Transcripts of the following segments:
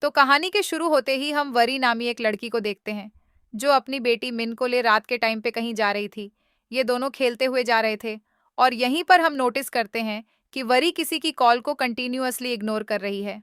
तो कहानी के शुरू होते ही हम वरी नामी एक लड़की को देखते हैं जो अपनी बेटी मिन को ले रात के टाइम पे कहीं जा रही थी। ये दोनों खेलते हुए जा रहे थे और यहीं पर हम नोटिस करते हैं कि वरी किसी की कॉल को कंटिन्यूअसली इग्नोर कर रही है।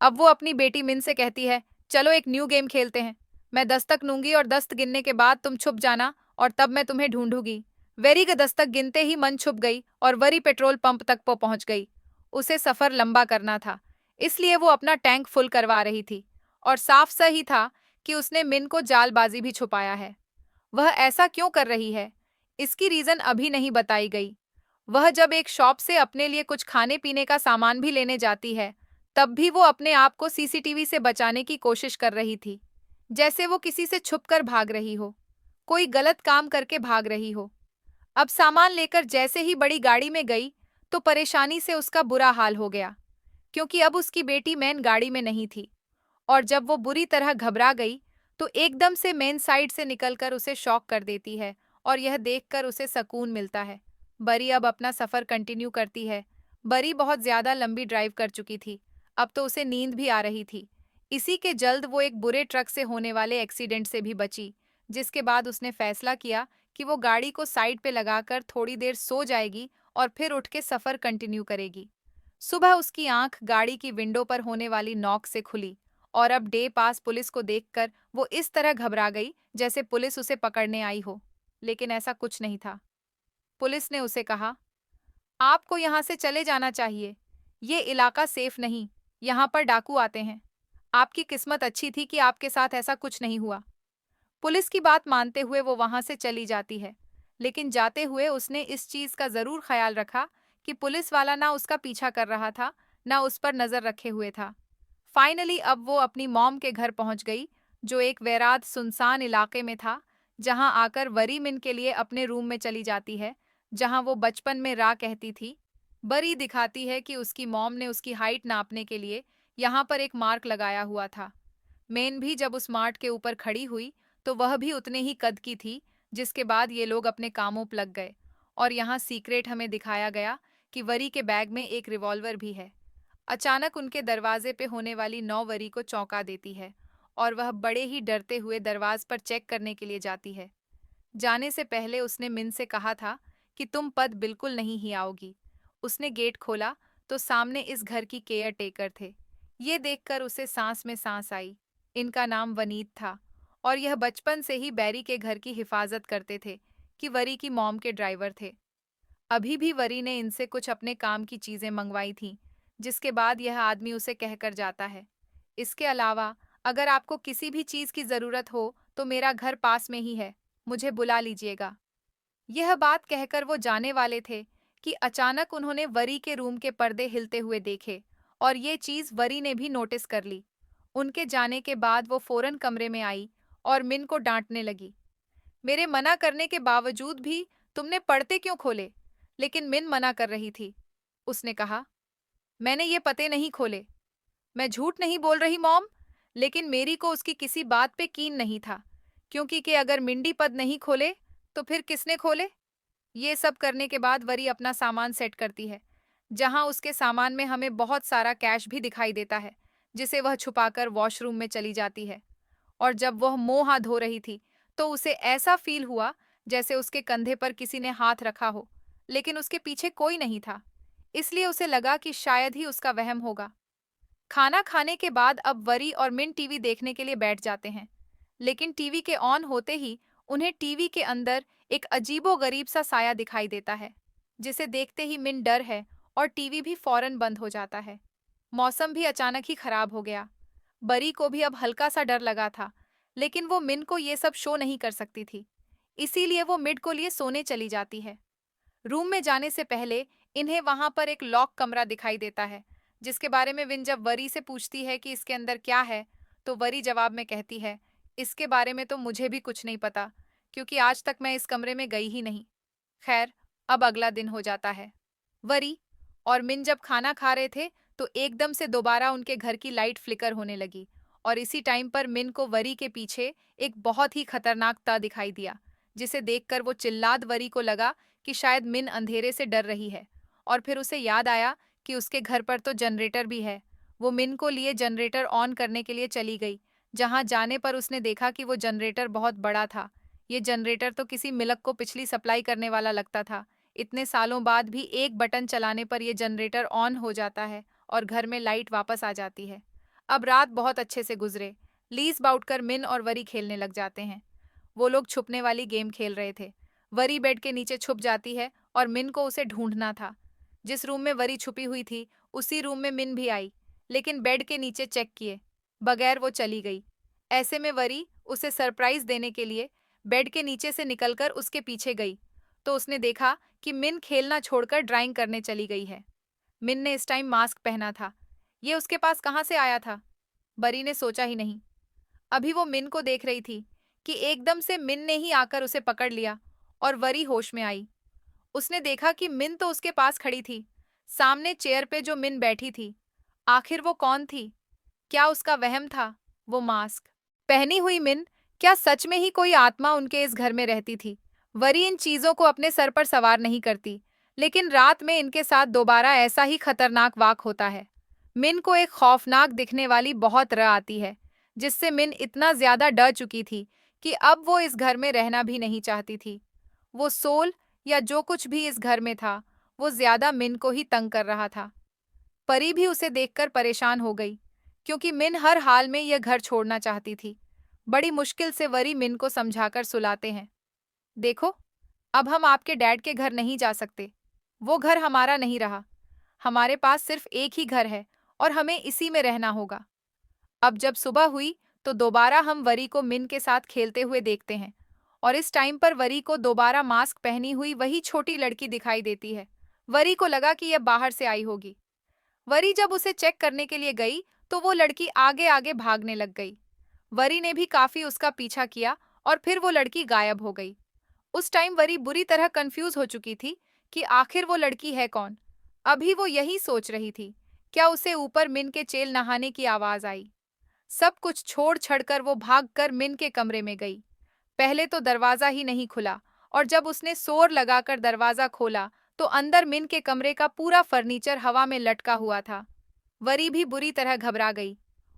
अब वो अपनी बेटी मिन से कहती है, चलो एक न्यू गेम खेलते हैं। मैं दस्तक लूंगी और दस्त गिनने के बाद तुम छुप जाना और तब मैं तुम्हें ढूंढूंगी। वेरी का दस्तक गिनते ही मन छुप गई और वरी पेट्रोल पंप तक पहुंच गई। उसे सफर लंबा करना था, इसलिए वो अपना टैंक फुल करवा रही थी। और साफ सही था कि उसने मिन को जालबाजी भी छुपाया है। वह ऐसा क्यों कर रही है, इसकी रीजन अभी नहीं बताई गई। वह जब एक शॉप से अपने लिए कुछ खाने पीने का सामान भी लेने जाती है, तब भी वो अपने आप को सीसीटीवी से बचाने की कोशिश कर रही थी, जैसे वो किसी से छुपकर भाग रही हो, कोई गलत काम करके भाग रही हो। अब सामान लेकर जैसे ही बड़ी गाड़ी में गई, तो परेशानी से उसका बुरा हाल हो गया, क्योंकि अब उसकी बेटी मैन गाड़ी में नहीं थी। और जब वो बुरी तरह घबरा गई, तो एकदम से मेन साइड से निकलकर उसे शॉक कर देती है और यह देखकर उसे सुकून मिलता है। बरी अब अपना सफर कंटिन्यू करती है। बरी बहुत ज्यादा लंबी ड्राइव कर चुकी थी, अब तो उसे नींद भी आ रही थी। इसी के जल्द वो एक बुरे ट्रक से होने वाले एक्सीडेंट से भी बची, जिसके बाद उसने फैसला किया कि वो गाड़ी को साइड पे लगाकर थोड़ी देर सो जाएगी और फिर उठ के सफर कंटिन्यू करेगी। सुबह उसकी आंख गाड़ी की विंडो पर होने वाली नॉक से खुली और अब डे पास पुलिस को देखकर वो इस तरह घबरा गई जैसे पुलिस उसे पकड़ने आई हो। लेकिन ऐसा कुछ नहीं था। पुलिस ने उसे कहा, आपको यहाँ से चले जाना चाहिए। ये इलाका सेफ नहीं, यहाँ पर डाकू आते हैं। आपकी किस्मत अच्छी थी कि आपके साथ ऐसा कुछ नहीं हुआ। पुलिस की बात मानते हुए वो वहां से चली जाती है, लेकिन जाते हुए उसने इस चीज का जरूर ख्याल रखा कि पुलिस वाला ना उसका पीछा कर रहा था, ना उस पर नजर रखे हुए था। फाइनली अब वो अपनी मॉम के घर पहुंच गई, जो एक वैराद सुनसान इलाके में था, जहां आकर वरी मिन के लिए अपने रूम में चली जाती है, जहां वो बचपन में रा कहती थी। बरी दिखाती है कि उसकी मॉम ने उसकी हाइट नापने के लिए यहाँ पर एक मार्क लगाया हुआ था। मेन भी जब उस मार्ट के ऊपर खड़ी हुई, तो वह भी उतने ही कद की थी। जिसके बाद ये लोग अपने कामों पर लग गए और यहाँ सीक्रेट हमें दिखाया गया कि वरी के बैग में एक रिवॉल्वर भी है। अचानक उनके दरवाजे पे होने वाली नौवरी को चौंका देती है और वह बड़े ही डरते हुए दरवाज पर चेक करने के लिए जाती है। जाने से पहले उसने मिन से कहा था कि तुम पद बिल्कुल नहीं ही आओगी। उसने गेट खोला तो सामने इस घर की केयर टेकर थे। ये देखकर उसे सांस में सांस आई। इनका नाम वनीत था और यह बचपन से ही बैरी के घर की हिफाजत करते थे कि वरी की मॉम के ड्राइवर थे। अभी भी वरी ने इनसे कुछ अपने काम की चीजें मंगवाई थीं, जिसके बाद यह आदमी उसे कहकर जाता है, इसके अलावा अगर आपको किसी भी चीज की जरूरत हो तो मेरा घर पास में ही है, मुझे बुला लीजिएगा। यह बात कहकर वो जाने वाले थे कि अचानक उन्होंने वरी के रूम के पर्दे हिलते हुए देखे और ये चीज वरी ने भी नोटिस कर ली। उनके जाने के बाद वो फौरन कमरे में आई और मिन को डांटने लगी, मेरे मना करने के बावजूद भी तुमने पर्दे क्यों खोले? लेकिन मिन मना कर रही थी। उसने कहा, मैंने ये पते नहीं खोले। मैं झूठ नहीं बोल रही मॉम, लेकिन मेरी को उसकी किसी बात पे कीन नहीं था, क्योंकि कि अगर मिंडी पद नहीं खोले तो फिर किसने खोले? ये सब करने के बाद वरी अपना सामान सेट करती है, जहां उसके सामान में हमें बहुत सारा कैश भी दिखाई देता है, जिसे वह छुपाकर वॉशरूम में चली जाती है। और जब वह मुंह हाथ धो रही थी, तो उसे ऐसा फील हुआ जैसे उसके कंधे पर किसी ने हाथ रखा हो, लेकिन उसके पीछे कोई नहीं था। इसलिए उसे लगा कि शायद ही उसका वहम होगा। खाना खाने के बाद अब वरी और मिन टीवी देखने के लिए बैठ जाते हैं, लेकिन टीवी के ऑन होते ही उन्हें टीवी के अंदर एक अजीबोगरीब सा साया दिखाई देता है, जिसे देखते ही मिन डर है और टीवी भी फौरन बंद हो जाता है। मौसम भी अचानक ही खराब हो गया। बरी को भी अब हल्का सा डर लगा था, लेकिन वो मिन को ये सब शो नहीं कर सकती थी, इसीलिए वो मिड को लिए सोने चली जाती है। रूम में जाने से पहले इन्हें वहां पर एक लॉक कमरा दिखाई देता है, जिसके बारे में विन जब वरी से पूछती है कि इसके अंदर क्या है, तो वरी जवाब में कहती है, इसके बारे में तो मुझे भी कुछ नहीं पता, क्योंकि आज तक मैं इस कमरे में गई ही नहीं। खैर, अब अगला दिन हो जाता है। वरी और मिन जब खाना खा रहे थे, तो एकदम से दोबारा उनके घर की लाइट फ्लिकर होने लगी और इसी टाइम पर मिन को वरी के पीछे एक बहुत ही खतरनाक ता दिखाई दिया, जिसे देखकर वो चिल्लाद वरी को लगा कि शायद मिन अंधेरे से डर रही है। और फिर उसे याद आया कि उसके घर पर तो जनरेटर भी है। वो मिन को लिए जनरेटर ऑन करने के लिए चली गई। जहां जाने पर उसने देखा कि वो जनरेटर बहुत बड़ा था। ये जनरेटर तो किसी मिलक को बिजली सप्लाई करने वाला लगता था। इतने सालों बाद भी एक बटन चलाने पर यह जनरेटर ऑन हो जाता है और घर में लाइट वापस आ जाती है। अब रात बहुत अच्छे से गुजरे। लीज बाउटकर मिन और वरी खेलने लग जाते हैं। वो लोग छुपने वाली गेम खेल रहे थे। वरी बेड के नीचे छुप जाती है और मिन को उसे ढूंढना था। जिस रूम में वरी छुपी हुई थी उसी रूम में मिन भी आई, लेकिन बेड के नीचे चेक किए बगैर वो चली गई। ऐसे में वरी उसे सरप्राइज देने के लिए बेड के नीचे से निकलकर उसके पीछे गई, तो उसने देखा कि मिन खेलना छोड़कर ड्राइंग करने चली गई है। मिन ने इस टाइम मास्क पहना था। ये उसके पास कहाँ से आया था? वरी ने सोचा ही नहीं। अभी वो मिन को देख रही थी कि एकदम से मिन ने ही आकर उसे पकड़ लिया और वरी होश में आई। उसने देखा कि मिन तो उसके पास खड़ी थी, सामने चेयर पे जो मिन बैठी थी। आखिर वो कौन थी? क्या उसका वहम था? वो मास्क पहनी हुई मिन, क्या सच में ही कोई आत्मा उनके इस घर में रहती थी? वरी इन चीजों को अपने सर पर सवार नहीं करती, लेकिन रात में इनके साथ दोबारा ऐसा ही खतरनाक वाक होता है। मिन को एक खौफनाक दिखने वाली बहुत र आती है, जिससे मिन इतना ज्यादा डर चुकी थी कि अब वो इस घर में रहना भी नहीं चाहती थी। वो सोल या जो कुछ भी इस घर में था, वो ज्यादा मिन को ही तंग कर रहा था। परी भी उसे देखकर परेशान हो गई, क्योंकि मिन हर हाल में यह घर छोड़ना चाहती थी। बड़ी मुश्किल से वरी मिन को समझाकर सुलाते हैं। देखो, अब हम आपके डैड के घर नहीं जा सकते। वो घर हमारा नहीं रहा। हमारे पास सिर्फ एक ही घर है और हमें इसी में रहना होगा। अब जब सुबह हुई तो दोबारा हम वरी को मिन के साथ खेलते हुए देखते हैं, और इस टाइम पर वरी को दोबारा मास्क पहनी हुई वही छोटी लड़की दिखाई देती है। वरी को लगा कि यह बाहर से आई होगी। वरी जब उसे चेक करने के लिए गई तो वो लड़की आगे आगे भागने लग गई। वरी ने भी काफी उसका पीछा किया और फिर वो लड़की गायब हो गई। उस टाइम वरी बुरी तरह कंफ्यूज हो चुकी थी कि आखिर वो लड़की है कौन। अभी वो यही सोच रही थी, क्या उसे ऊपर मिन के चेल नहाने की आवाज आई। सब कुछ छोड़ छड़कर वो भागकर मिन के कमरे में गई। पहले तो दरवाजा ही नहीं खुला, और जब उसने जोर लगाकर दरवाजा खोला तो अंदर मिन के कमरे का पूरा फर्नीचर हवा में लटका हुआ था। वरी भी बुरी तरह घबरा गई।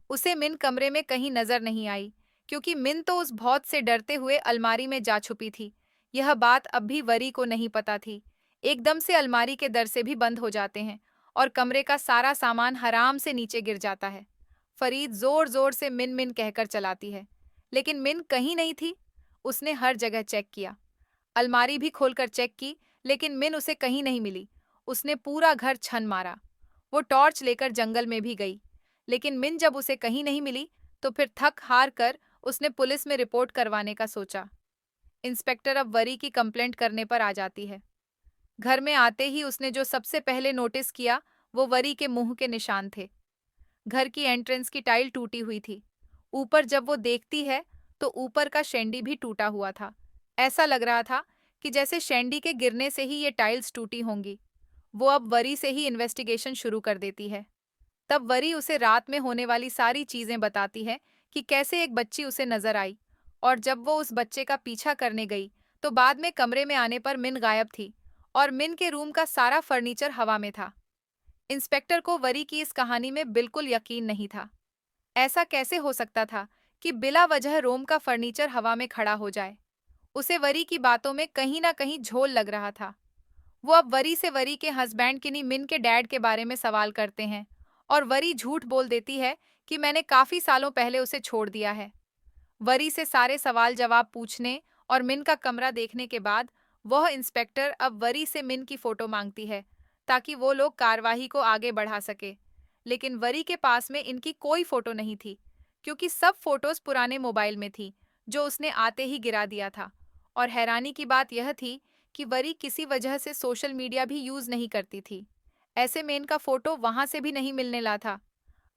उसे मिन कमरे में कहीं नजर नहीं आई, क्योंकि मिन तो उस भौत से डरते हुए अलमारी में जा छुपी थी। यह बात अब भी वरी को नहीं पता थी। एकदम से अलमारी के दर से भी बंद हो जाते हैं और कमरे का सारा सामान हराम से नीचे गिर जाता है। फरीद जोर जोर से मिन मिन कहकर चलाती है, लेकिन मिन कहीं नहीं थी। उसने हर जगह चेक किया, अलमारी भी खोलकर चेक की, लेकिन मिन उसे कहीं नहीं मिली। उसने पूरा घर छन मारा। वो टॉर्च लेकर जंगल में भी गई, लेकिन मिन जब उसे कहीं नहीं मिली तो फिर थक हार कर उसने पुलिस में रिपोर्ट करवाने का सोचा। इंस्पेक्टर अब वरी की कंप्लेंट करने पर आ जाती है। घर में आते ही उसने जो सबसे पहले नोटिस किया वो वरी के मुंह के निशान थे। घर की एंट्रेंस की टाइल टूटी हुई थी। ऊपर जब वो देखती है तो ऊपर का शेंडी भी टूटा हुआ था। ऐसा लग रहा था कि जैसे शेंडी के गिरने से ही ये टाइल्स टूटी होंगी। वो अब वरी से ही इन्वेस्टिगेशन शुरू कर देती है। तब वरी उसे रात में होने वाली सारी चीजें बताती है कि कैसे एक बच्ची उसे नजर आई, और जब वो उस बच्चे का पीछा करने गई तो बाद में कमरे में आने पर मिन गायब थी और मिन के रूम का सारा फर्नीचर हवा में था। इंस्पेक्टर को वरी की इस कहानी में बिल्कुल यकीन नहीं था। ऐसा कैसे हो सकता था कि बिला वजह रोम का फर्नीचर हवा में खड़ा हो जाए? उसे वरी की बातों में कहीं ना कहीं झोल लग रहा था। वो अब वरी से वरी के हस्बैंड किन्हीं मिन के डैड के बारे में सवाल करते हैं, और वरी झूठ बोल देती है कि मैंने काफी सालों पहले उसे छोड़ दिया है। वरी से सारे सवाल जवाब पूछने और मिन का कमरा देखने के बाद वह इंस्पेक्टर अब वरी से मिन की फोटो मांगती है, ताकि वो लोग कार्यवाही को आगे बढ़ा सके। लेकिन वरी के पास में इनकी कोई फोटो नहीं थी, क्योंकि सब फोटोज पुराने मोबाइल में थी जो उसने आते ही गिरा दिया था। और हैरानी की बात यह थी कि वरी किसी वजह से सोशल मीडिया भी यूज नहीं करती थी। ऐसे में इनका फोटो वहां से भी नहीं मिलने ला था।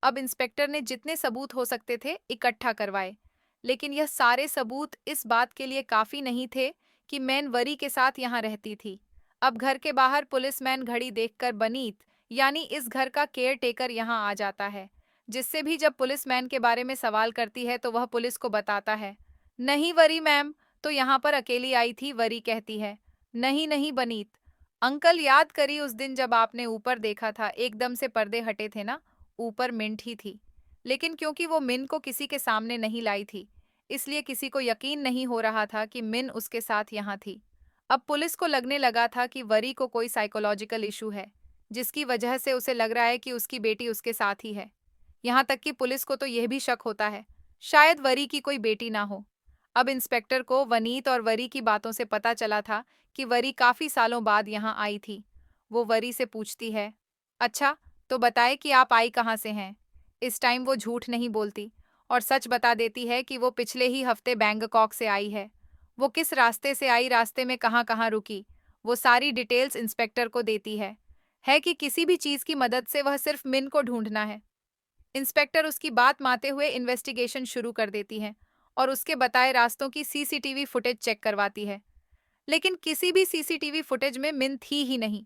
अब इंस्पेक्टर ने जितने सबूत हो सकते थे इकट्ठा करवाए, लेकिन यह सारे सबूत इस बात के लिए काफी नहीं थे कि मैन वरी के साथ यहाँ रहती थी। अब घर के बाहर पुलिसमैन घड़ी देखकर बनीत, यानी इस घर का केयर टेकर यहाँ आ जाता है, जिससे भी जब पुलिसमैन के बारे में सवाल करती है तो वह पुलिस को बताता है। नहीं वरी मैम तो यहाँ पर अकेली आई थी, वरी कहती है। नहीं नहीं बनीत अंकल, याद करिए उस दिन जब आपने ऊपर देखा था, एकदम से पर्दे हटे थे ना, ऊपर मिंट ही थी, लेकिन क्योंकि वो मिन को किसी के सामने नहीं लाई थी, इसलिए किसी को यकीन नहीं हो रहा था कि मिन उसके साथ यहाँ थी। अब पुलिस को लगने लगा था कि वरी को कोई साइकोलॉजिकल इशू है, जिसकी वजह से उसे लग रहा है कि उसकी बेटी उसके साथ ही है। यहाँ तक कि पुलिस को तो यह भी शक होता है, शायद वरी की कोई बेटी ना हो। अब इंस्पेक्टर को वनीत और वरी की बातों से पता चला था कि वरी काफी सालों बाद यहाँ आई थी। वो वरी से पूछती है, अच्छा, तो बताए कि आप आई कहाँ से हैं। इस टाइम वो झूठ नहीं बोलती और सच बता देती है कि वो पिछले ही हफ्ते बैंकॉक से आई है। वो किस रास्ते से आई, रास्ते में कहाँ कहाँ रुकी, वो सारी डिटेल्स इंस्पेक्टर को देती है कि किसी भी चीज की मदद से वह सिर्फ मिन को ढूंढना है। इंस्पेक्टर उसकी बात मानते हुए इन्वेस्टिगेशन शुरू कर देती है और उसके बताए रास्तों की सीसीटीवी फुटेज चेक करवाती है। लेकिन किसी भी सीसीटीवी फुटेज में मिन थी ही नहीं।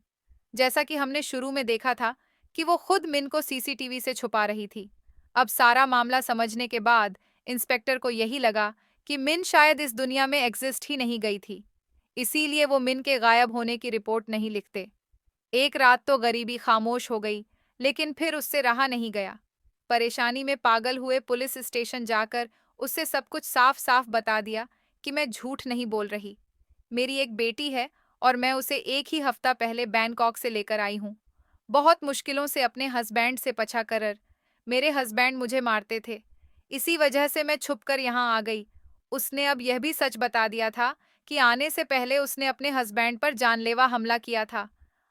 जैसा कि हमने शुरू में देखा था कि वो खुद मिन को सीसीटीवी से छुपा रही थी। अब सारा मामला समझने के बाद इंस्पेक्टर को यही लगा कि मिन शायद इस दुनिया में एग्जिस्ट ही नहीं गई थी, इसीलिए वो मिन के गायब होने की रिपोर्ट नहीं लिखते। एक रात तो गरीबी खामोश हो गई, लेकिन फिर उससे रहा नहीं गया। परेशानी में पागल हुए पुलिस स्टेशन जाकर उससे सब कुछ साफ साफ बता दिया कि मैं झूठ नहीं बोल रही। मेरी एक बेटी है और मैं उसे एक ही हफ्ता पहले बैंकॉक से लेकर आई हूँ, बहुत मुश्किलों से अपने हस्बैंड से पछा कर। मेरे हस्बैंड मुझे मारते थे, इसी वजह से मैं छुपकर यहाँ आ गई। उसने अब यह भी सच बता दिया था कि आने से पहले उसने अपने हस्बैंड पर जानलेवा हमला किया था।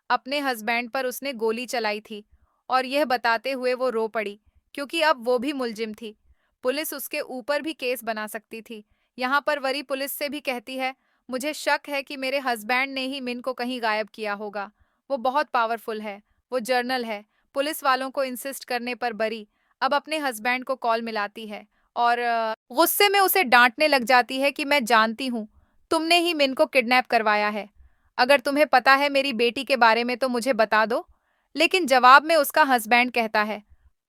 अपने हस्बैंड पर उसने गोली चलाई थी और यह बताते हुए वो रो पड़ी, क्योंकि अब वो भी मुलजिम थी। पुलिस उसके ऊपर भी केस बना सकती थी। यहाँ पर वरी पुलिस से भी कहती है, मुझे शक है कि मेरे हस्बैंड ने ही मिन को कहीं गायब किया होगा। वो बहुत पावरफुल है, वो जर्नल है। पुलिस वालों को इंसिस्ट करने पर बरी अब अपने हस्बैंड को कॉल मिलाती है और गुस्से में उसे डांटने लग जाती है कि मैं जानती हूँ तुमने ही मिन को किडनैप करवाया है। अगर तुम्हें पता है मेरी बेटी के बारे में तो मुझे बता दो। लेकिन जवाब में उसका हस्बैंड कहता है,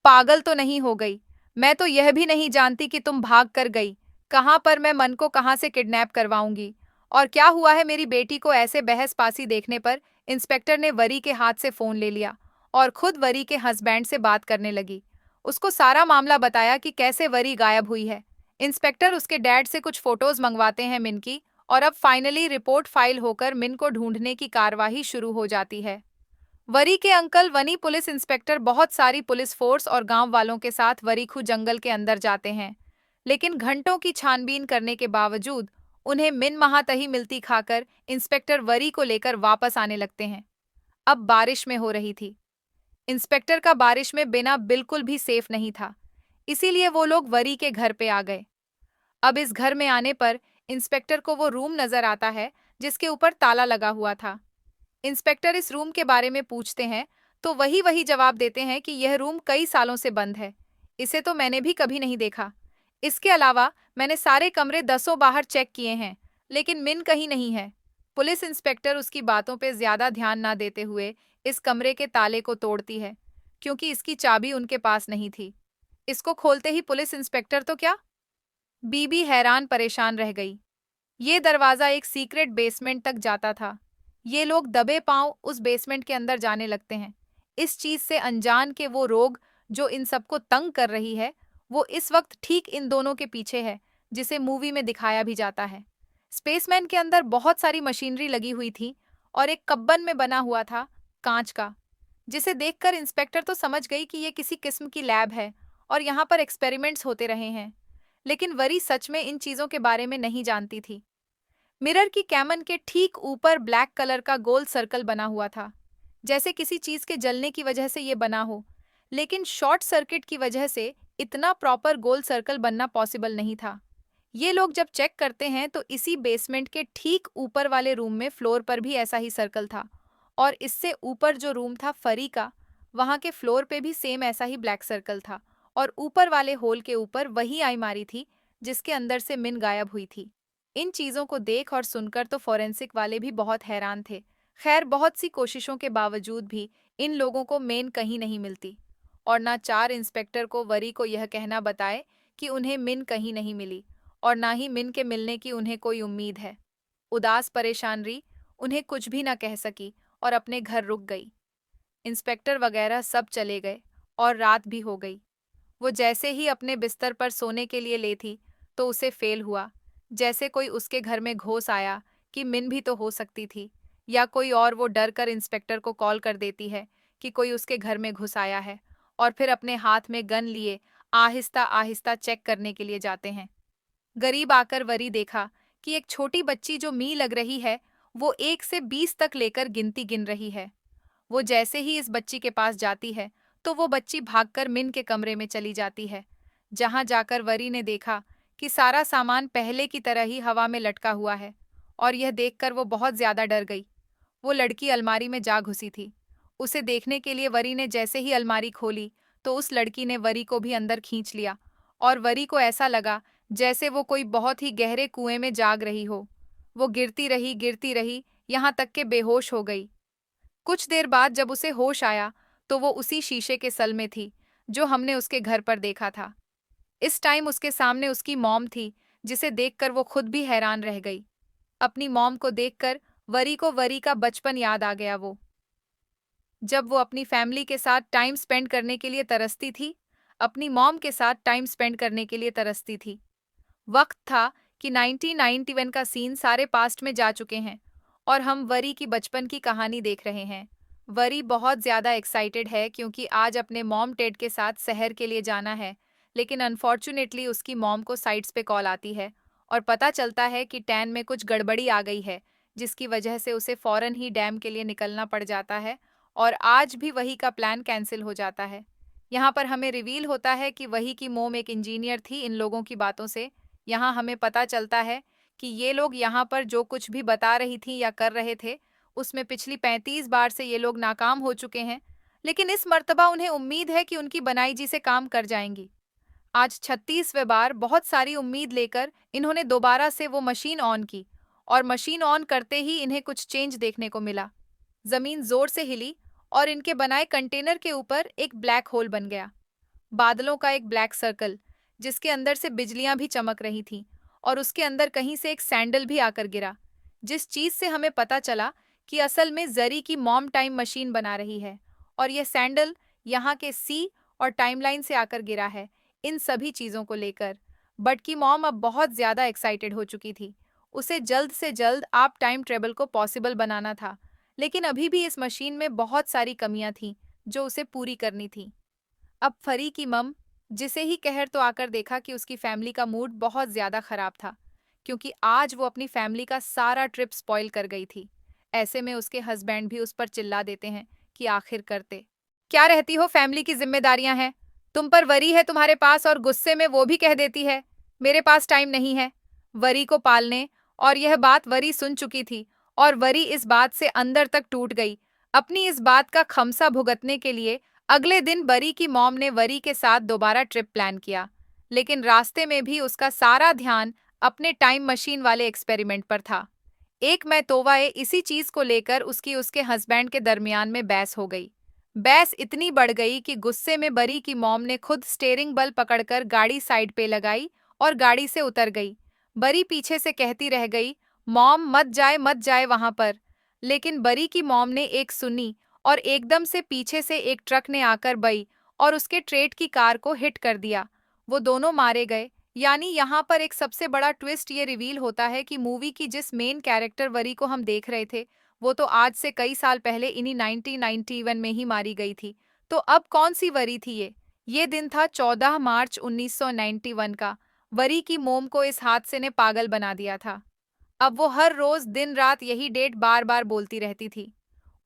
पागल तो नहीं हो गई, मैं तो यह भी नहीं जानती कि तुम भाग कर गई। कहाँ पर मैं मन को कहाँ से किडनैप करवाऊंगी। और क्या हुआ है मेरी बेटी को। ऐसे बहसबाजी देखने पर इंस्पेक्टर ने वरी के हाथ से फोन ले लिया और खुद वरी के हस्बैंड से बात करने लगी। उसको सारा मामला बताया कि कैसे वरी गायब हुई है। इंस्पेक्टर उसके डैड से कुछ फोटोज मंगवाते हैं मिन की, और अब फाइनली रिपोर्ट फाइल होकर मिन को ढूंढने की कार्यवाही शुरू हो जाती है। वरी के अंकल वनी पुलिस इंस्पेक्टर बहुत सारी पुलिस फोर्स और गांव वालों के साथ वरीखू जंगल के अंदर जाते हैं, लेकिन घंटों की छानबीन करने के बावजूद उन्हें मिन महातही मिलती खाकर इंस्पेक्टर वरी को लेकर वापस आने लगते हैं। अब बारिश में हो रही थी। इंस्पेक्टर का बारिश में बिना बिल्कुल भी सेफ नहीं था, इसीलिए वो लोग वरी के घर पे आ गए। अब इस घर में आने पर इंस्पेक्टर को वो रूम नजर आता है जिसके ऊपर ताला लगा हुआ था। इंस्पेक्टर इस रूम के बारे में पूछते हैं तो वही वही जवाब देते हैं कि यह रूम कई सालों से बंद है, इसे तो मैंने भी कभी नहीं देखा। इसके अलावा मैंने सारे कमरे दसों बाहर चेक किए हैं, लेकिन मिन कहीं नहीं है। पुलिस इंस्पेक्टर उसकी बातों पे ज्यादा ध्यान ना देते हुए इस कमरे के ताले को तोड़ती है, क्योंकि इसकी चाबी उनके पास नहीं थी। इसको खोलते ही पुलिस इंस्पेक्टर तो क्या, बीबी हैरान परेशान रह गई। ये दरवाजा एक सीक्रेट बेसमेंट तक जाता था। ये लोग दबे पांव उस बेसमेंट के अंदर जाने लगते हैं। इस चीज से अनजान के वो रोग जो इन सबको तंग कर रही है, वो इस वक्त ठीक इन दोनों के पीछे है, जिसे मूवी में दिखाया भी जाता है। स्पेसमैन के अंदर बहुत सारी मशीनरी लगी हुई थी और एक कब्बन में बना हुआ था, कांच का, जिसे देखकर इंस्पेक्टर तो समझ गई कि ये किसी किस्म की लैब है और यहाँ पर एक्सपेरिमेंट्स होते रहे हैं। लेकिन वरी सच में इन चीजों के बारे में नहीं जानती थी। मिरर की कैमन के ठीक ऊपर ब्लैक कलर का गोल सर्कल बना हुआ था, जैसे किसी चीज के जलने की वजह से ये बना हो, लेकिन शॉर्ट सर्किट की वजह से इतना प्रॉपर गोल सर्कल बनना पॉसिबल नहीं था। ये लोग जब चेक करते हैं तो इसी बेसमेंट के ठीक ऊपर वाले रूम में फ्लोर पर भी ऐसा ही सर्कल था, और इससे ऊपर जो रूम था फरी का, वहां के फ्लोर पे भी सेम ऐसा ही ब्लैक सर्कल था, और ऊपर वाले होल के ऊपर वही अलमारी थी जिसके अंदर से मिन गायब हुई थी। इन चीजों को देख और सुनकर तो फॉरेंसिक वाले भी बहुत हैरान थे। खैर, बहुत सी कोशिशों के बावजूद भी इन लोगों को मेन कहीं नहीं मिलती, और ना चार इंस्पेक्टर को वरी को यह कहना बताए कि उन्हें मिन कहीं नहीं मिली, और ना ही मिन के मिलने की उन्हें कोई उम्मीद है। उदास परेशान री उन्हें कुछ भी न कह सकी और अपने घर रुक गई। इंस्पेक्टर वगैरह सब चले गए और रात भी हो गई। वो जैसे ही अपने बिस्तर पर सोने के लिए लेटी तो उसे फेल हुआ। जैसे कोई उसके घर में घुस आया कि मिन भी तो हो सकती थी, या कोई और। वो डर कर इंस्पेक्टर को कॉल कर देती है कि कोई उसके घर में घुस आया है, और फिर अपने हाथ में गन लिए आहिस्ता आहिस्ता चेक करने के लिए जाते हैं। गरीब आकर वरी देखा कि एक छोटी बच्ची जो मी लग रही है, वो 1 से 20 तक लेकर गिनती गिन रही है। वो जैसे ही इस बच्ची के पास जाती है तो वो बच्ची भागकर मिन के कमरे में चली जाती है। जहां जाकर वरी ने देखा कि सारा सामान पहले की तरह ही हवा में लटका हुआ है, और यह देखकर वो बहुत ज्यादा डर गई। वो लड़की अलमारी में जा घुसी थी। उसे देखने के लिए वरी ने जैसे ही अलमारी खोली तो उस लड़की ने वरी को भी अंदर खींच लिया, और वरी को ऐसा लगा जैसे वो कोई बहुत ही गहरे कुएं में जाग रही हो। वो गिरती रही यहाँ तक के बेहोश हो गई। कुछ देर बाद जब उसे होश आया तो वो उसी शीशे के सल में थी जो हमने उसके घर पर देखा था। इस टाइम उसके सामने उसकी मॉम थी, जिसे देखकर वो खुद भी हैरान रह गई। अपनी मॉम को देखकर वरी को वरी का बचपन याद आ गया। वो जब वो अपनी फैमिली के साथ टाइम स्पेंड करने के लिए तरसती थी, अपनी मॉम के साथ टाइम स्पेंड करने के लिए तरसती थी। वक्त था कि 1991 का सीन सारे पास्ट में जा चुके हैं और हम वरी की बचपन की कहानी देख रहे हैं। वरी बहुत ज्यादा एक्साइटेड है क्योंकि आज अपने मॉम टेड के साथ शहर के लिए जाना है, लेकिन अनफॉर्चुनेटली उसकी मॉम को साइट्स पे कॉल आती है और पता चलता है कि टैन में कुछ गड़बड़ी आ गई है, जिसकी वजह से उसे फौरन ही डैम के लिए निकलना पड़ जाता है और आज भी वही का प्लान कैंसिल हो जाता है। यहाँ पर हमें रिवील होता है कि वही की मोम एक इंजीनियर थी। इन लोगों की बातों से यहाँ हमें पता चलता है कि ये लोग यहाँ पर जो कुछ भी बता रही थी या कर रहे थे, उसमें पिछली 35 बार से ये लोग नाकाम हो चुके हैं, लेकिन इस मर्तबा उन्हें उम्मीद है कि उनकी बनाई जी से काम कर जाएंगी। आज 36वें बार बहुत सारी उम्मीद लेकर इन्होंने दोबारा से वो मशीन ऑन की, और मशीन ऑन करते ही इन्हें कुछ चेंज देखने को मिला। जमीन जोर से हिली और इनके बनाए कंटेनर के ऊपर एक ब्लैक होल बन गया। बादलों का एक ब्लैक सर्कल, जिसके अंदर से बिजलियां भी चमक रही थीं, और उसके अंदर कहीं से एक सैंडल भी आकर गिरा, जिस चीज से हमें पता चला कि असल में जरी की मॉम टाइम मशीन बना रही है, और यह सैंडल यहाँ के सी और टाइमलाइन से आकर गिरा है। इन सभी चीजों को लेकर बट की मॉम अब बहुत ज्यादा एक्साइटेड हो चुकी थी। उसे जल्द से जल्द आप टाइम ट्रेवल को पॉसिबल बनाना था, लेकिन अभी भी इस मशीन में बहुत सारी कमियां थीं जो उसे पूरी करनी थी। अब फरी की मम, जिसे ही कहर तो आकर देखा कि उसकी फैमिली का मूड बहुत ज्यादा खराब था, क्योंकि आज वो अपनी फैमिली का सारा ट्रिप स्पॉइल कर गई थी। ऐसे में उसके हस्बैंड भी उस पर चिल्ला देते हैं कि आखिर करते क्या रहती हो, फैमिली की जिम्मेदारियां हैं तुम पर, वरी है तुम्हारे पास, और गुस्से में वो भी कह देती है मेरे पास टाइम नहीं है वरी को पालने। और यह बात वरी सुन चुकी थी और वरी इस बात से अंदर तक टूट गई। अपनी इस बात का खमसा भुगतने के लिए अगले दिन वरी की मॉम ने वरी के साथ दोबारा ट्रिप प्लान किया, लेकिन रास्ते में भी उसका सारा ध्यान अपने टाइम मशीन वाले एक्सपेरिमेंट पर था। एक मैं तोवाए इसी चीज को लेकर उसकी उसके हस्बैंड के दरमियान में बहस हो गई। बहस इतनी बढ़ गई कि गुस्से में बरी की मॉम ने खुद स्टेयरिंग बल पकड़कर गाड़ी साइड पे लगाई और गाड़ी से उतर गई। बरी पीछे से कहती रह गई, मॉम मत जाए वहां पर। लेकिन बरी की मॉम ने एक सुनी, और एकदम से पीछे से एक ट्रक ने आकर बई और उसके ट्रेड की कार को हिट कर दिया। वो दोनों मारे गए। यानी यहाँ पर एक सबसे बड़ा ट्विस्ट ये रिवील होता है कि मूवी की जिस मेन कैरेक्टर वरी को हम देख रहे थे, वो तो आज से कई साल पहले इन्हीं 1991 में ही मारी गई थी। तो अब कौन सी वरी थी ये दिन था 14 मार्च 1991 का। वरी की मोम को इस हादसे ने पागल बना दिया था। अब वो हर रोज दिन रात यही डेट बार बार बोलती रहती थी।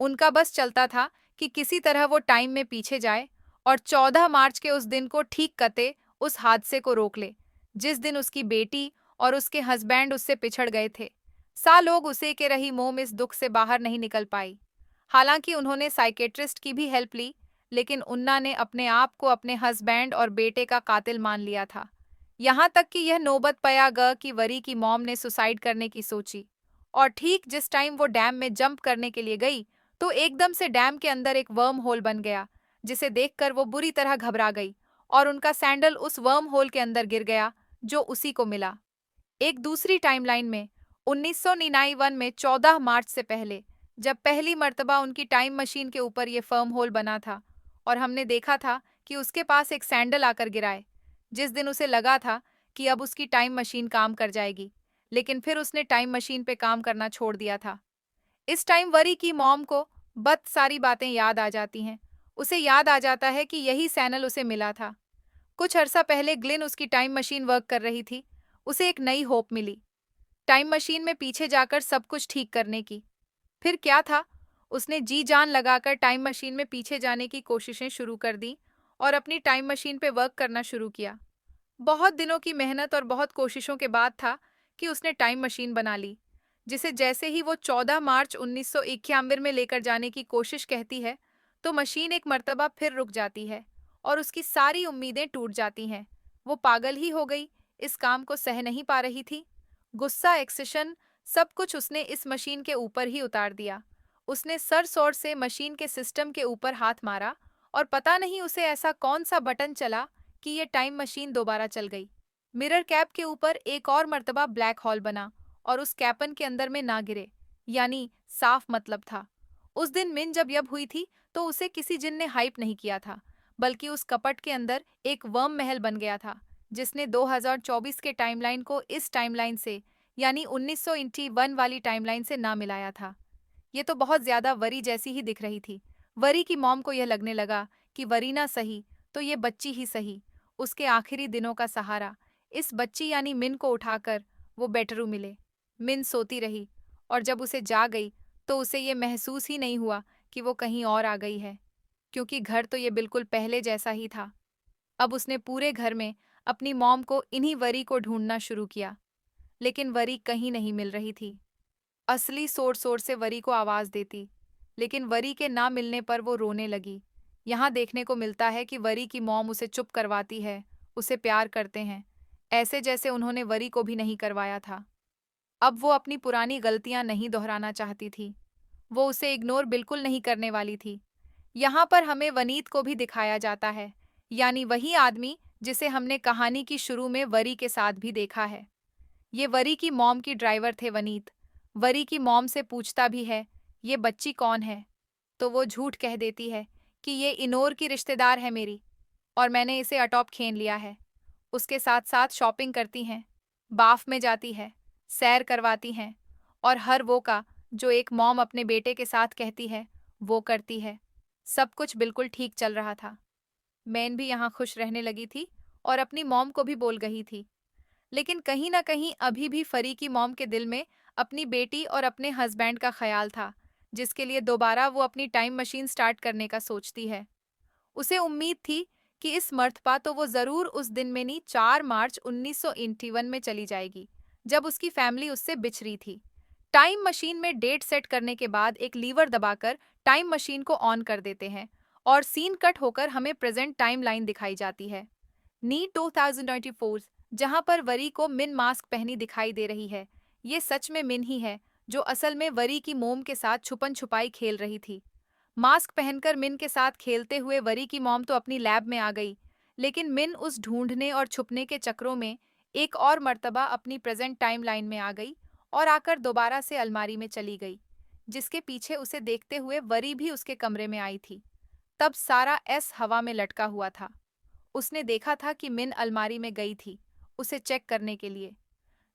उनका बस चलता था कि किसी तरह वो टाइम में पीछे जाए और 14 मार्च के उस दिन को ठीक करते उस हादसे को रोक ले, जिस दिन उसकी बेटी और उसके हस्बैंड उससे पिछड़ गए थे। लोग उसे के रही मोम इस दुख से बाहर नहीं निकल पाई। हालांकि उन्होंने साइकेट्रिस्ट की भी हेल्प ली, लेकिन उन्ना ने अपने आप को अपने हस्बैंड और बेटे का कातिल मान लिया था। यहाँ तक कि यह नौबत पया ग कि वरी की मॉम ने सुसाइड करने की सोची, और ठीक जिस टाइम वो डैम में जंप करने के लिए गई तो एकदम से डैम के अंदर एक वर्म होल बन गया, जिसे देखकर वो बुरी तरह घबरा गई और उनका सैंडल उस वर्म होल के अंदर गिर गया, जो उसी को मिला। एक दूसरी टाइमलाइन में 1999 में 14 मार्च से पहले, जब पहली मर्तबा उनकी टाइम मशीन के ऊपर ये फर्म होल बना था और हमने देखा था कि उसके पास एक सैंडल आकर गिराए। जिस दिन उसे लगा था कि अब उसकी टाइम मशीन काम कर जाएगी, लेकिन फिर उसने टाइम मशीन पे काम करना छोड़ दिया था। इस टाइम वरी की मॉम को बहुत सारी बातें याद आ जाती हैं। उसे याद आ जाता है कि यही सैनल उसे मिला था। कुछ अरसा पहले ग्लिन उसकी टाइम मशीन वर्क कर रही थी। उसे एक नई होप मिली, टाइम मशीन में पीछे जाकर सब कुछ ठीक करने की। फिर क्या था, उसने जी जान लगाकर टाइम मशीन में पीछे जाने की कोशिशें शुरू कर दी और अपनी टाइम मशीन पे वर्क करना शुरू किया। बहुत दिनों की मेहनत और बहुत कोशिशों के बाद था कि उसने टाइम मशीन बना ली, जिसे जैसे ही वो 14 मार्च 1991 में लेकर जाने की कोशिश कहती है, तो मशीन एक मर्तबा फिर रुक जाती है और उसकी सारी उम्मीदें टूट जाती हैं। वो पागल ही हो गई, इस काम को सह नहीं पा रही थी। गुस्सा, एक्सेशन, सब कुछ उसने इस मशीन के ऊपर ही उतार दिया। उसने सरसोर से मशीन के सिस्टम के ऊपर हाथ मारा और पता नहीं उसे ऐसा कौन सा बटन चला कि ये टाइम मशीन दोबारा चल गई। मिरर कैप के ऊपर एक और मर्तबा ब्लैक होल बना और उस कैपन के अंदर में ना गिरे, यानी साफ मतलब था। उस दिन मिन जब यब हुई थी तो उसे किसी जिन ने हाइप नहीं किया था, बल्कि उस कपट के अंदर एक वर्म महल बन गया था, जिसने 2024 के टाइमलाइन को इस टाइमलाइन से, यानी 1981 वाली टाइमलाइन से ना मिलाया था। ये तो बहुत ज्यादा वरी जैसी ही दिख रही थी। वरी की मॉम को यह लगने लगा कि वरी ना सही तो ये बच्ची ही सही, उसके आखिरी दिनों का सहारा, इस बच्ची यानी मिन को उठाकर वो बेडरूम मिले। मिन सोती रही और जब उसे जाग गई तो उसे ये महसूस ही नहीं हुआ कि वो कहीं और आ गई है, क्योंकि घर तो ये बिल्कुल पहले जैसा ही था। अब उसने पूरे घर में अपनी मॉम को इन्हीं वरी को ढूंढना शुरू किया, लेकिन वरी कहीं नहीं मिल रही थी। असली सोर सोर से वरी को आवाज देती, लेकिन वरी के ना मिलने पर वो रोने लगी। यहाँ देखने को मिलता है कि वरी की मॉम उसे चुप करवाती है, उसे प्यार करते हैं, ऐसे जैसे उन्होंने वरी को भी नहीं करवाया था। अब वो अपनी पुरानी गलतियां नहीं दोहराना चाहती थी। वो उसे इग्नोर बिल्कुल नहीं करने वाली थी। यहाँ पर हमें वनीत को भी दिखाया जाता है, यानी वही आदमी जिसे हमने कहानी की शुरू में वरी के साथ भी देखा है। ये वरी की मॉम की ड्राइवर थे वनीत। वरी की मॉम से पूछता भी है, ये बच्ची कौन है? तो वो झूठ कह देती है कि ये इनोर की रिश्तेदार है मेरी, और मैंने इसे अटॉप खेन लिया है। उसके साथ साथ शॉपिंग करती हैं, बाफ में जाती है, सैर करवाती हैं, और हर वो का जो एक मॉम अपने बेटे के साथ कहती है, वो करती है। सब कुछ बिल्कुल ठीक चल रहा था। मैन भी यहाँ खुश रहने लगी थी और अपनी मॉम को भी बोल गई थी। लेकिन कहीं ना कहीं अभी भी फरी की मॉम के दिल में अपनी बेटी और अपने हस्बैंड का ख्याल था, जिसके लिए दोबारा वो अपनी टाइम मशीन स्टार्ट करने का सोचती है। उसे उम्मीद थी कि इस मर्तबा तो वो जरूर उस दिन में नहीं 4 मार्च 1981 में चली जाएगी, जब उसकी फैमिली उससे बिछड़ी थी। टाइम मशीन में डेट सेट करने के बाद एक लीवर दबाकर टाइम मशीन को ऑन कर देते हैं और सीन कट होकर हमें प्रेजेंट टाइम लाइन दिखाई जाती है। नी 2094, जहां पर वरी को मिन मास्क पहनी दिखाई दे रही है। ये सच में मिन ही है, जो असल में वरी की मोम के साथ छुपन छुपाई खेल रही थी। मास्क पहनकर मिन के साथ खेलते हुए वरी की मॉम तो अपनी लैब में आ गई, लेकिन मिन उस ढूंढने और छुपने के चक्रों में एक और मर्तबा अपनी प्रेजेंट टाइम लाइन में आ गई और आकर दोबारा से अलमारी में चली गई, जिसके पीछे उसे देखते हुए वरी भी उसके कमरे में आई थी। तब सारा एस हवा में लटका हुआ था। उसने देखा था कि मिन अलमारी में गई थी उसे चेक करने के लिए।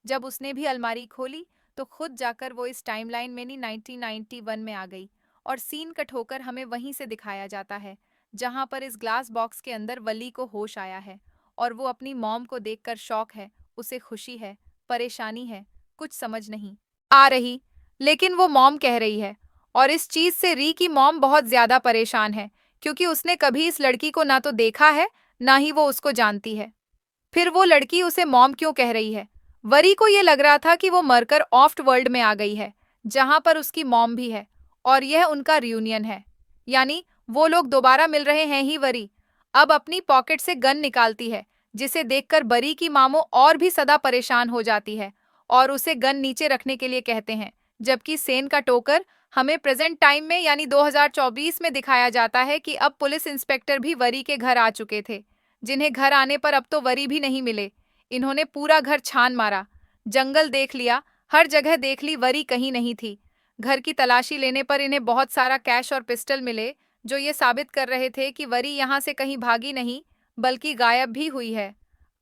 जब उसने भी अलमारी खोली तो खुद जाकर वो इस टाइमलाइन में नहीं 1991 में आ गई, और सीन कट होकर हमें वहीं से दिखाया जाता है जहां पर इस ग्लास बॉक्स के अंदर वली को होश आया है और वो अपनी मॉम को देखकर शौक है, उसे खुशी है, परेशानी है, कुछ समझ नहीं आ रही, लेकिन वो मॉम कह रही है। और इस चीज से री की मॉम बहुत ज्यादा परेशान है, क्योंकि उसने कभी इस लड़की को ना तो देखा है, ना ही वो उसको जानती है। फिर वो लड़की उसे मॉम क्यों कह रही है? वरी को ये लग रहा था कि वो मरकर ऑफ्ट वर्ल्ड में आ गई है, जहां पर उसकी मॉम भी है, और यह उनका रियूनियन है, यानी वो लोग दोबारा मिल रहे हैं ही। वरी अब अपनी पॉकेट से गन निकालती है, जिसे देखकर बरी की मामो और भी सदा परेशान हो जाती है और उसे गन नीचे रखने के लिए कहते हैं, जबकि सेन का टोकर हमें प्रेजेंट टाइम में यानी 2024 में दिखाया जाता है कि अब पुलिस इंस्पेक्टर भी वरी के घर आ चुके थे, जिन्हें घर आने पर अब तो वरी भी नहीं मिले। इन्होंने पूरा घर छान मारा, जंगल देख लिया, हर जगह देख ली, वरी कहीं नहीं थी। घर की तलाशी लेने पर इन्हें बहुत सारा कैश और पिस्टल मिले, जो ये साबित कर रहे थे कि वरी यहाँ से कहीं भागी नहीं, बल्कि गायब भी हुई है।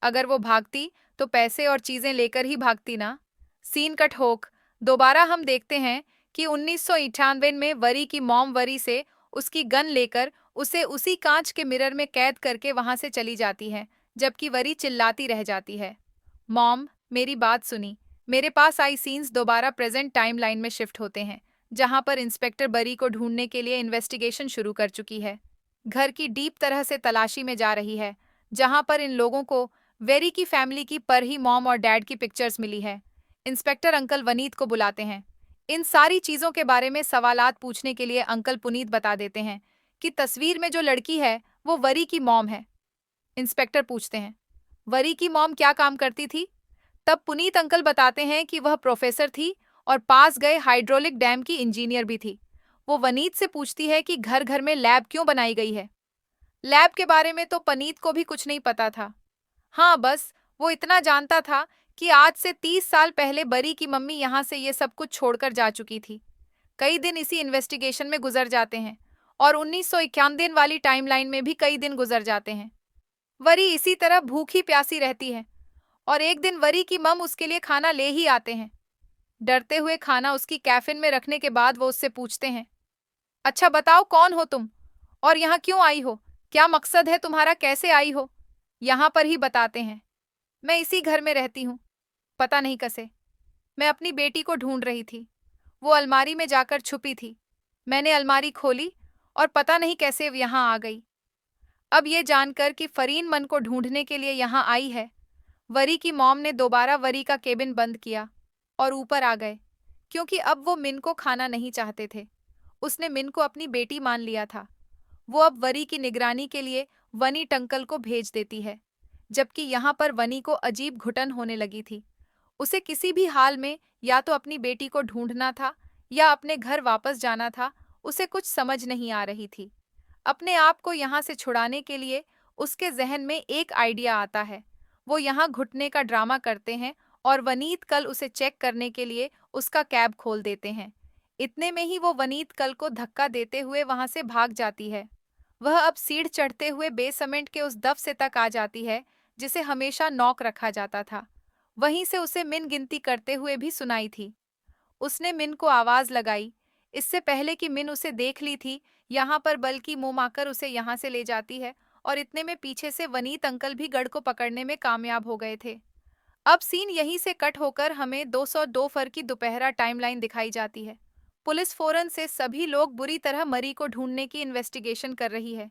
अगर वो भागती तो पैसे और चीजें लेकर ही भागती ना। सीन कट होक दोबारा हम देखते हैं कि 1998 में वरी की मॉम वरी से उसकी गन लेकर उसे उसी कांच के मिरर में कैद करके वहां से चली जाती है, जबकि वरी चिल्लाती रह जाती है, मॉम, मेरी बात सुनी। मेरे पास आई सीन्स दोबारा प्रेजेंट टाइमलाइन में शिफ्ट होते हैं, जहां पर इंस्पेक्टर बरी को ढूंढने के लिए इन्वेस्टिगेशन शुरू कर चुकी है। घर की डीप तरह से तलाशी में जा रही है, जहां पर इन लोगों को वेरी की फैमिली की पर ही मॉम और डैड की पिक्चर्स मिली है। इंस्पेक्टर अंकल वनीत को बुलाते हैं। इन सारी चीजों के बारे में सवालात पूछने के लिए अंकल पुनीत बता देते हैं कि तस्वीर में जो लड़की है वो वरी की मॉम है। इंस्पेक्टर पूछते हैं, वरी की मॉम क्या काम करती थी? तब पुनीत अंकल बताते हैं कि वह प्रोफेसर थी और पास गए हाइड्रोलिक डैम की इंजीनियर भी थी। वो वनीत से पूछती है कि घर घर में लैब क्यों बनाई गई है। लैब के बारे में तो पनीत को भी कुछ नहीं पता था। हाँ, बस वो इतना जानता था कि आज से 30 साल पहले बरी की मम्मी यहाँ से ये सब कुछ छोड़कर जा चुकी थी। कई दिन इसी इन्वेस्टिगेशन में गुजर जाते हैं और 1991 वाली टाइमलाइन में भी कई दिन गुजर जाते हैं। वरी इसी तरह भूखी प्यासी रहती है और एक दिन वरी की मम उसके लिए खाना ले ही आते हैं। डरते हुए खाना उसकी कैफिन में रखने के बाद वो उससे पूछते हैं, अच्छा बताओ कौन हो तुम और यहाँ क्यों आई हो? क्या मकसद है तुम्हारा? कैसे आई हो? यहाँ पर ही बताते हैं, मैं इसी घर में रहती हूँ, पता नहीं कैसे। मैं अपनी बेटी को ढूंढ रही थी, वो अलमारी में जाकर छुपी थी। मैंने अलमारी खोली और पता नहीं कैसे यहाँ आ गई। अब ये जानकर कि फरीन मन को ढूंढने के लिए यहाँ आई है, वरी की मॉम ने दोबारा वरी का केबिन बंद किया और ऊपर आ गए, क्योंकि अब वो मिन को खाना नहीं चाहते थे। उसने मिन को अपनी बेटी मान लिया था। वो अब वरी की निगरानी के लिए वनी टंकल को भेज देती है, जबकि यहाँ पर वनी को अजीब घुटन होने लगी थी। उसे किसी भी हाल में या तो अपनी बेटी को ढूंढना था या अपने घर वापस जाना था, उसे कुछ समझ नहीं आ रही थी। अपने आप को यहाँ से छुड़ाने के लिए उसके जहन में एक आइडिया आता है। वो यहाँ घुटने का ड्रामा करते हैं और वनीत कल उसे चेक करने के लिए उसका कैब खोल देते हैं। इतने में ही वो वनीत कल को धक्का देते हुए वहां से भाग जाती है। वह अब सीढ़ चढ़ते हुए बेसमेंट के उस दफ्तर तक आ जाती है जिसे हमेशा नॉक रखा जाता था। वहीं से उसे मिन गिनती करते हुए भी सुनाई थी। उसने मिन को आवाज लगाई, इससे पहले कि मिन उसे देख ली थी यहाँ पर, बल्कि मुंह माकर उसे यहाँ से ले जाती है और इतने में पीछे से वनीत अंकल भी गढ़ को पकड़ने में कामयाब हो गए थे। अब सीन यहीं से कट होकर हमें 202 फर की दोपहरा टाइमलाइन दिखाई जाती है। पुलिस फोरन से सभी लोग बुरी तरह मरी को ढूंढने की इन्वेस्टिगेशन कर रही है।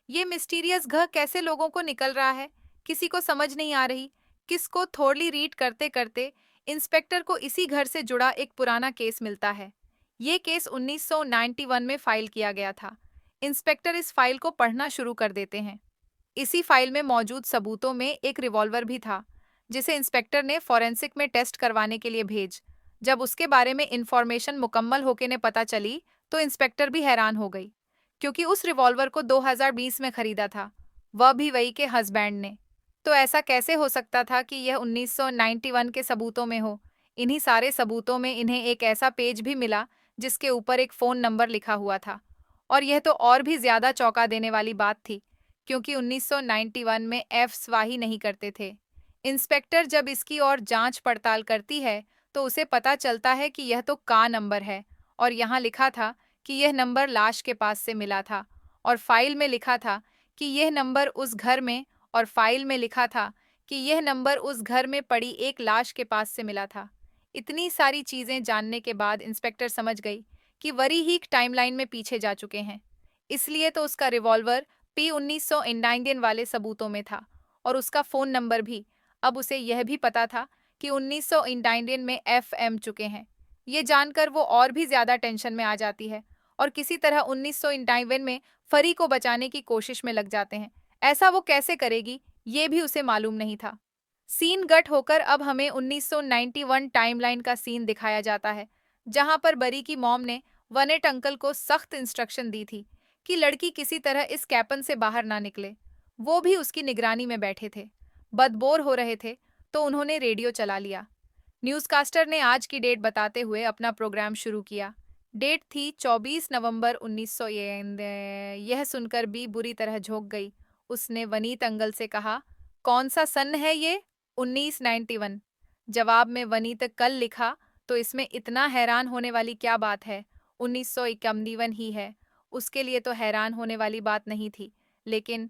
ये मिस्टीरियस घर कैसे लोगों को निकल रहा है, किसी को समझ नहीं आ रही। किसको थोड़ली रीड करते करते इंस्पेक्टर को इसी घर से जुड़ा एक पुराना केस मिलता है। ये केस 1991 में फाइल किया गया था। इंस्पेक्टर इस फाइल को पढ़ना शुरू कर देते हैं। इसी फाइल में मौजूद सबूतों में एक रिवॉल्वर भी था, जिसे इंस्पेक्टर ने फॉरेंसिक में टेस्ट करवाने के लिए भेज। जब उसके बारे में इंफॉर्मेशन मुकम्मल होके ने पता चली तो इंस्पेक्टर भी हैरान हो गई, क्योंकि उस रिवॉल्वर को 2020 में खरीदा था, वह भी वही के हस्बैंड ने। तो ऐसा कैसे हो सकता था कि यह 1991 के सबूतों में हो? इन्हीं सारे सबूतों में इन्हें एक ऐसा पेज भी मिला जिसके ऊपर एक फ़ोन नंबर लिखा हुआ था। और यह तो और भी ज़्यादा चौंका देने वाली बात थी, क्योंकि 1991 में एफ स्वाही नहीं करते थे। इंस्पेक्टर जब इसकी और जांच पड़ताल करती है तो उसे पता चलता है कि यह तो का नंबर है और यहाँ लिखा था कि यह नंबर लाश के पास से मिला था, और फाइल में लिखा था कि यह नंबर उस घर में और फाइल में लिखा था कि यह नंबर उस घर में पड़ी एक लाश के पास से मिला था। इतनी सारी चीजें जानने के बाद इंस्पेक्टर समझ गई कि वरी ही टाइमलाइन में पीछे जा चुके हैं। इसलिए तो उसका रिवॉल्वर P1991 वाले सबूतों में था और उसका फ़ोन नंबर भी। अब उसे यह भी पता था कि 1991 में FM चुके हैं। ये जानकर वो और भी ज़्यादा टेंशन में आ जाती है और किसी तरह 1991 में फरी को बचाने की कोशिश में लग जाते हैं। ऐसा वो कैसे करेगी, ये भी उसे मालूम नहीं था। सीन गट होकर अब हमें 1991 टाइमलाइन का सीन दिखाया जाता है, जहां पर बरी की मॉम ने वनेट अंकल को सख्त इंस्ट्रक्शन दी थी कि लड़की किसी तरह इस कैपन से बाहर ना निकले। वो भी उसकी निगरानी में बैठे थे। बदबोर हो रहे थे तो उन्होंने रेडियो चला लिया। न्यूज़कास्टर ने आज की डेट बताते हुए अपना प्रोग्राम शुरू किया डेट थी 24 नवंबर 1900। यह सुनकर बी बुरी तरह झोंक गई। उसने वनीत अंकल से कहा, कौन सा सन है ये? 1991। जवाब में वनीत कल लिखा। तो इसमें इतना हैरान होने वाली क्या बात है? 1991 ही है। उसके लिए तो हैरान होने वाली बात नहीं थी, लेकिन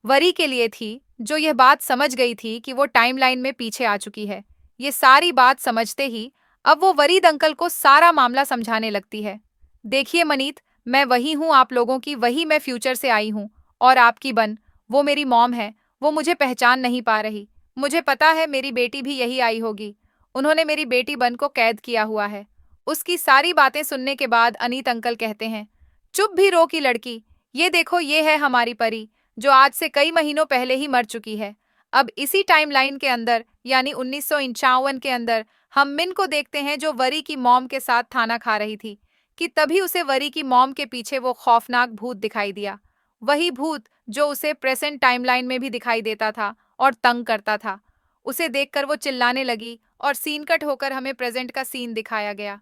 वरी के लिए थी, जो यह बात समझ गई थी कि वो टाइमलाइन में पीछे आ चुकी है। ये सारी बात समझते ही अब वो वरीद अंकल को सारा मामला समझाने लगती है। देखिए मनीत, मैं वही हूँ, आप लोगों की वही मैं फ्यूचर से आई हूँ। और आपकी बन, वो मेरी मॉम है, वो मुझे पहचान नहीं पा रही। मुझे पता है मेरी बेटी भी यही आई होगी। उन्होंने मेरी बेटी बन को कैद किया हुआ है। उसकी सारी बातें सुनने के बाद अनीत अंकल कहते हैं, चुप भी रो की लड़की, ये देखो ये है हमारी परी, जो आज से कई महीनों पहले ही मर चुकी है। अब इसी टाइमलाइन के अंदर, यानी 1951 के अंदर, हम मिन को देखते हैं जो वरी की मॉम के साथ खाना खा रही थी, कि तभी उसे वरी की मॉम के पीछे वो खौफनाक भूत दिखाई दिया। वही भूत जो उसे प्रेजेंट टाइमलाइन में भी दिखाई देता था और तंग करता था। उसे देखकर वो चिल्लाने लगी और सीन कट होकर हमें प्रेजेंट का सीन दिखाया गया।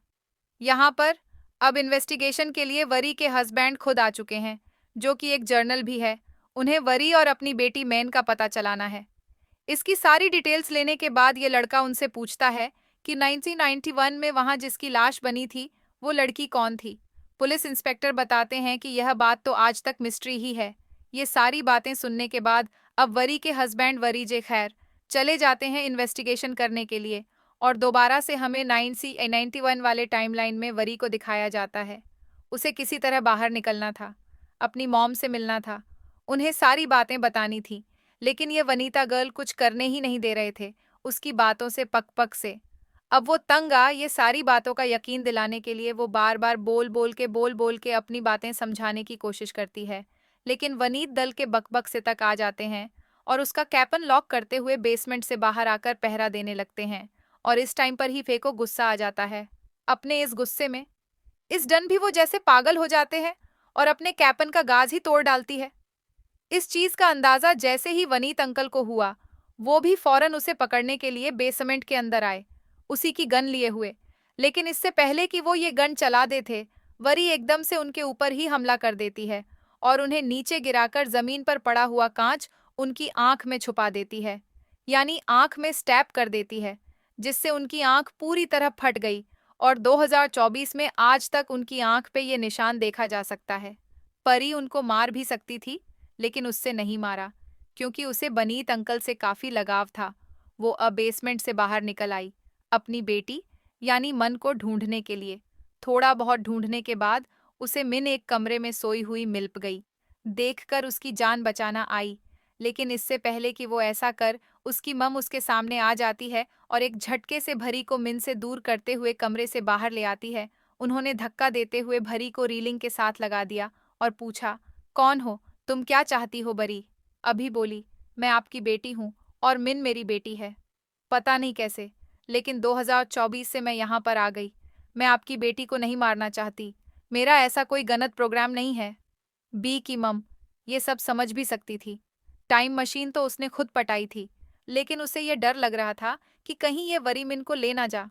यहाँ पर अब इन्वेस्टिगेशन के लिए वरी के हस्बैंड खुद आ चुके हैं, जो कि एक जर्नल भी है। उन्हें वरी और अपनी बेटी मैन का पता चलाना है। इसकी सारी डिटेल्स लेने के बाद ये लड़का उनसे पूछता है कि 1991 में वहां जिसकी लाश बनी थी, वो लड़की कौन थी। पुलिस इंस्पेक्टर बताते हैं कि यह बात तो आज तक मिस्ट्री ही है। ये सारी बातें सुनने के बाद अब वरी के हस्बैंड वरी जे खैर चले जाते हैं इन्वेस्टिगेशन करने के लिए, और दोबारा से हमें 9C91 वाले टाइमलाइन में वरी को दिखाया जाता है। उसे किसी तरह बाहर निकलना था, अपनी मॉम से मिलना था, उन्हें सारी बातें बतानी थी, लेकिन ये वनीता गर्ल कुछ करने ही नहीं दे रहे थे, उसकी बातों से पक पक से। अब वो तंग आ ये सारी बातों का यकीन दिलाने के लिए वो बार बार बोल बोल के अपनी बातें समझाने की कोशिश करती है, लेकिन वनीत दल के बकबक से तक आ जाते हैं और उसका कैपन लॉक करते हुए बेसमेंट से बाहर आकर पहरा देने लगते हैं। और इस टाइम पर ही फे को गुस्सा आ जाता है। अपने इस गुस्से में इस डन भी वो जैसे पागल हो जाते हैं और अपने कैपन का गाज ही तोड़ डालती है। इस चीज का अंदाजा जैसे ही वनीत अंकल को हुआ, वो भी फौरन उसे पकड़ने के लिए बेसमेंट के अंदर आए, उसी की गन लिए हुए। लेकिन इससे पहले कि वो ये गन चला दे थे, वरी एकदम से उनके ऊपर ही हमला कर देती है और उन्हें नीचे गिराकर जमीन पर पड़ा हुआ कांच उनकी आंख में छुपा देती है, यानी आंख में स्टैप कर देती है, जिससे उनकी आंख पूरी तरह फट गई। और 2024 में आज तक उनकी आंख पे ये निशान देखा जा सकता है। परी उनको मार भी सकती थी, लेकिन उससे नहीं मारा, क्योंकि उसे बनीत अंकल से काफी लगाव था। वो अब बेसमेंट से बाहर निकल आई, अपनी बेटी यानी मन को ढूंढने के लिए। थोड़ा बहुत ढूंढने के बाद उसे मिन एक कमरे में सोई हुई मिल गई। देखकर उसकी जान बचाना आई, लेकिन इससे पहले कि वो ऐसा कर, उसकी मम उसके सामने आ जाती है और एक झटके से भरी को मिन से दूर करते हुए कमरे से बाहर ले आती है। उन्होंने धक्का देते हुए भरी को रीलिंग के साथ लगा दिया और पूछा, कौन हो तुम, क्या चाहती हो? बरी अभी बोली, मैं आपकी बेटी हूँ और मिन मेरी बेटी है। पता नहीं कैसे, लेकिन 2024 से मैं यहाँ पर आ गई। मैं आपकी बेटी को नहीं मारना चाहती, मेरा ऐसा कोई गलत प्रोग्राम नहीं है। बी की मम ये सब समझ भी सकती थी। टाइम मशीन तो उसने खुद पटाई थी, लेकिन उसे यह डर लग रहा था कि कहीं ये वरी मिन को ले ना जा,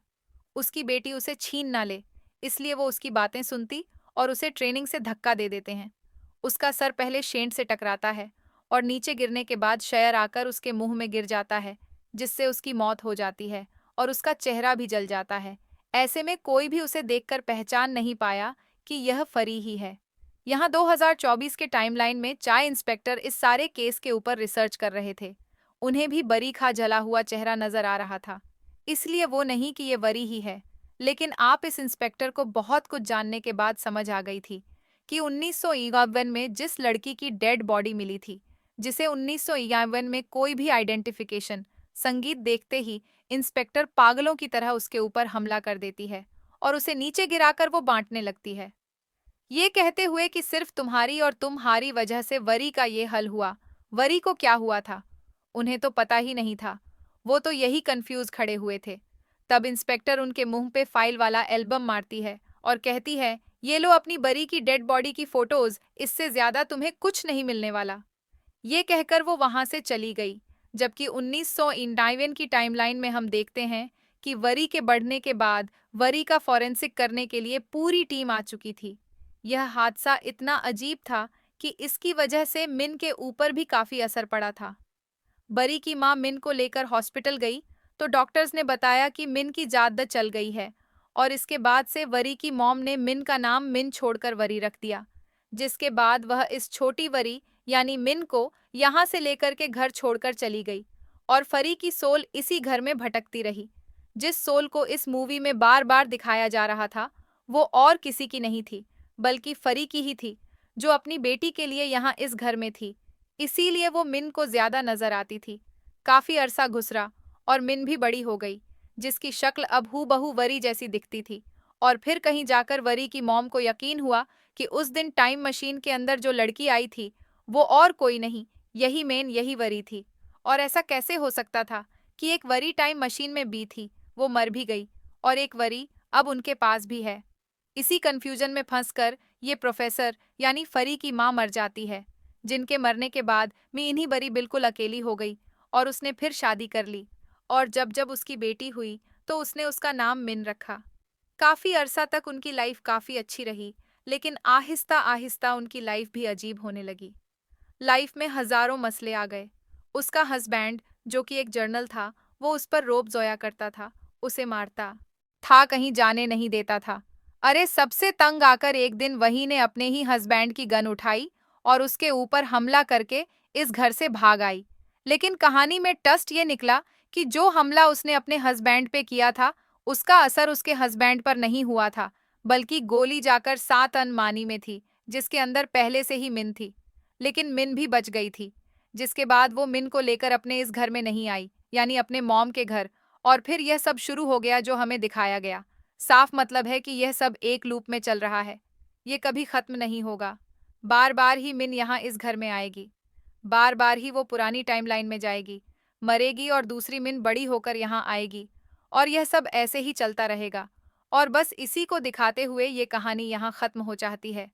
उसकी बेटी उसे छीन ना ले। इसलिए वो उसकी बातें सुनती और उसे ट्रेनिंग से धक्का दे देते हैं। उसका सर पहले शेंट से टकराता है और नीचे गिरने के बाद शयर आकर उसके मुंह में गिर जाता है, जिससे उसकी मौत हो जाती है और उसका चेहरा भी जल जाता है। ऐसे में कोई भी उसे देखकर पहचान नहीं पाया कि यह फरी ही है। यहाँ 2024 के टाइमलाइन में चाय इंस्पेक्टर इस सारे केस के ऊपर रिसर्च कर रहे थे। उन्हें भी बरी खा जला हुआ चेहरा नजर आ रहा था, इसलिए वो नहीं कि ये वरी ही है। लेकिन आप इस इंस्पेक्टर को बहुत कुछ जानने के बाद समझ आ गई थी कि 1951 में जिस लड़की की डेड बॉडी मिली थी, जिसे 1951 में कोई भी आइडेंटिफिकेशन, संगीत देखते ही इंस्पेक्टर पागलों की तरह उसके ऊपर हमला कर देती है और उसे नीचे गिराकर वो बांटने लगती है, ये कहते हुए कि सिर्फ तुम्हारी और तुम्हारी वजह से वरी का ये हल हुआ। वरी को क्या हुआ था उन्हें तो पता ही नहीं था, वो तो यही कंफ्यूज खड़े हुए थे। तब इंस्पेक्टर उनके मुंह पे फाइल वाला एल्बम मारती है और कहती है, ये लो अपनी बरी की डेड बॉडी की फोटोज, इससे ज्यादा तुम्हें कुछ नहीं मिलने वाला। ये कहकर वो वहां से चली गई। जबकि 1991 की टाइमलाइन में हम देखते हैं कि वरी के बढ़ने के बाद वरी का फॉरेंसिक करने के लिए पूरी टीम आ चुकी थी। यह हादसा इतना अजीब था कि इसकी वजह से मिन के ऊपर भी काफी असर पड़ा था। बरी की मां मिन को लेकर हॉस्पिटल गई तो डॉक्टर्स ने बताया कि मिन की याददाश्त चल गई है और इसके बाद से वरी की मॉम ने मिन का नाम मिन छोड़कर वरी रख दिया, जिसके बाद वह इस छोटी वरी यानी मिन को यहाँ से लेकर के घर छोड़कर चली गई और फरी की सोल इसी घर में भटकती रही। जिस सोल को इस मूवी में बार बार दिखाया जा रहा था वो और किसी की नहीं थी बल्कि फरी की ही थी, जो अपनी बेटी के लिए यहाँ इस घर में थी। इसीलिए वो मिन को ज्यादा नजर आती थी। काफी अरसा गुजरा और मिन भी बड़ी हो गई, जिसकी शक्ल अब हूबहू वरी जैसी दिखती थी। और फिर कहीं जाकर वरी की मॉम को यकीन हुआ कि उस दिन टाइम मशीन के अंदर जो लड़की आई थी वो और कोई नहीं, यही वरी थी। और ऐसा कैसे हो सकता था कि एक वरी टाइम मशीन में भी थी, वो मर भी गई और एक वरी अब उनके पास भी है। इसी कंफ्यूजन में फंसकर ये प्रोफेसर यानी फरी की मां मर जाती है, जिनके मरने के बाद मीनही बरी बिल्कुल अकेली हो गई और उसने फिर शादी कर ली। और जब जब उसकी बेटी हुई तो उसने उसका नाम मिन रखा। काफी अरसा तक उनकी लाइफ काफी अच्छी रही, लेकिन आहिस्ता आहिस्ता उनकी लाइफ भी अजीब होने लगी। लाइफ में हजारों मसले आ गए। उसका हस्बैंड, जो कि एक जर्नल था, वो उस पर रोब जोया करता था, उसे मारता था, कहीं जाने नहीं देता था। अरे सबसे तंग आकर एक दिन वही ने अपने ही हस्बैंड की गन उठाई और उसके ऊपर हमला करके इस घर से भाग आई। लेकिन कहानी में ट्विस्ट ये निकला कि जो हमला उसने अपने हस्बैंड पे किया था उसका असर उसके हस्बैंड पर नहीं हुआ था, बल्कि गोली जाकर 7 मानी में थी, जिसके अंदर पहले से ही मिन थी। लेकिन मिन भी बच गई थी, जिसके बाद वो मिन को लेकर अपने इस घर में नहीं आई, यानी अपने मॉम के घर। और फिर यह सब शुरू हो गया जो हमें दिखाया गया। साफ मतलब है कि यह सब एक लूप में चल रहा है, ये कभी खत्म नहीं होगा। बार बार ही मिन यहाँ इस घर में आएगी, बार बार ही वो पुरानी टाइमलाइन में जाएगी, मरेगी और दूसरी मिन बड़ी होकर यहाँ आएगी और यह सब ऐसे ही चलता रहेगा। और बस इसी को दिखाते हुए ये कहानी यहाँ खत्म हो जाती है।